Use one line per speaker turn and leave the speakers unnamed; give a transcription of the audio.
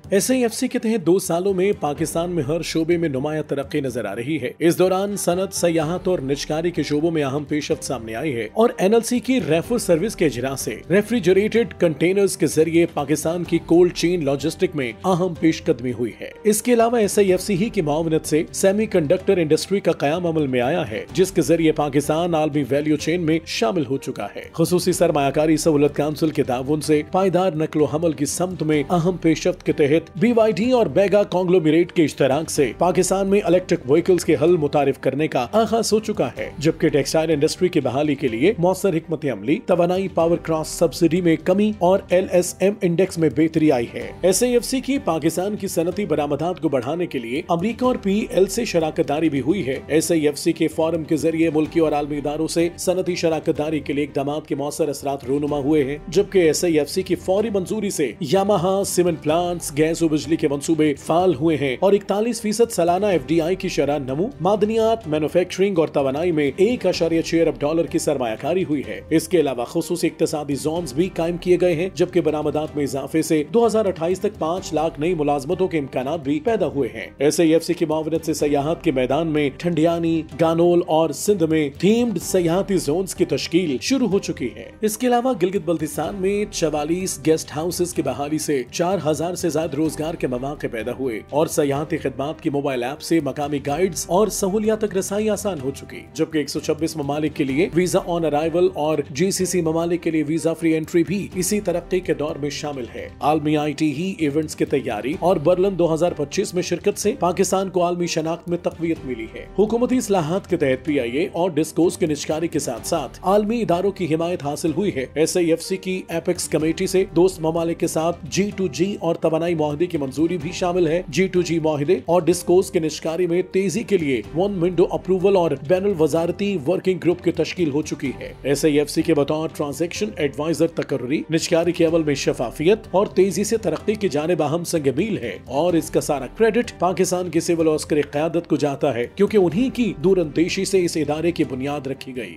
SIFC के तहत 2 सालों में पाकिस्तान में हर शोबे में नुमाया तरक्की नजर आ रही है। इस दौरान सनत, सयाहत और निजकारी के शोबों में अहम पेशरफ्त सामने आई है और NLC की रेफर सर्विस के इजरा से रेफ्रिजरेटेड कंटेनर्स के जरिए पाकिस्तान की कोल्ड चेन लॉजिस्टिक में अहम पेशकदमी हुई है। इसके अलावा SIFC ही की मावनत से सेमीकंडक्टर इंडस्ट्री का कयाम अमल में आया है, जिसके जरिए पाकिस्तान आलमी वैल्यू चेन में शामिल हो चुका है। खुसूसी सरमायाकारी सहूलत काउंसिल के ताउन से पायदार नकलो हमल की समत में अहम पेशरफ्त के तहत BYD और बेगा कॉन्ग्लोमरेट के इश्तराक से पाकिस्तान में इलेक्ट्रिक व्हीकल्स के हल मुतारिफ करने का आगाज हो चुका है, जबकि टेक्सटाइल इंडस्ट्री की बहाली के लिए मौसर हिकमत अमली, तवानाई पावर क्रॉस सब्सिडी में कमी और LSM इंडेक्स में बेहतरी आई है। SIFC की पाकिस्तान की सनती बरामदात को बढ़ाने के लिए अमरीका और PEL से शराकतदारी भी हुई है। SIFC के फोरम के जरिए मुल्की और आलमी इदारों से सनती शराकतदारी के लिए इक़दाम के मौसर असरात रूनुमा हुए हैं, जबकि SIFC की फौरी मंजूरी से यामाहा सीमेंट प्लांट्स, गैस और बिजली के मंसूबे फाल हुए हैं और 41% सालाना FDI की शरह नमू, मादनियात, मैन्युफैक्चरिंग और तवानाई में $1.6 अरब की सरमायाकारी हुई है। इसके अलावा खुसूसी इक्तसादी जोन्स भी कायम किए गए हैं, जबकि बरामदात में इजाफे से 2028 तक 5 लाख नई मुलाजमतों के इम्कानात भी पैदा हुए हैं। SIFC की मावनत से सयाहत के मैदान में ठंडियानी, गानोल और सिंध में थीम्ड सयाहती जोन्स की तश्कील शुरू हो चुकी है। इसके अलावा गिलगित बल्तिस्तान में 44 गेस्ट हाउसेस की बहाली से 4000 से ज्यादा रोजगार के मौके पैदा हुए और सयाहती खिदमात की मोबाइल ऐप से मकामी गाइड्स और सहूलियात तक रसाई आसान हो चुकी, जबकि 126 ममालिक के लिए वीजा ऑन अराइवल और GCC ममालिक के लिए वीजा फ्री एंट्री भी इसी तरक्की के दौर में शामिल है। आलमी IT ही इवेंट्स की तैयारी और बर्लिन 2025 में शिरकत से पाकिस्तान को आलमी शनाख्त में तकवीयत मिली है। हुकूमती इस्लाहात के तहत PIA और डिस्कोस के निजकारी के साथ साथ आलमी इदारों की हिमायत हासिल हुई है। SIFC की एपेक्स कमेटी से दोस्त ममालिक के साथ G2G और तवानाई मुआहदे की मंजूरी भी शामिल है। G2G मुआहदे और डिस्कोस के निजकारी में तेजी के लिए वन विंडो अप्रूवल और बैनुल वजारती वर्किंग ग्रुप की तश्कील हो चुकी है। SIFC के बतौर ट्रांजैक्शन एडवाइजर तकर्री निजकारी के अमल में शफाफियत और तेजी से तरक्की की जानिब अहम संग मील है और इसका सारा क्रेडिट पाकिस्तान की सिविल और अस्करी क़यादत को जाता है, क्योंकि उन्हीं की दूरअंदेशी से इस इदारे की बुनियाद रखी गई।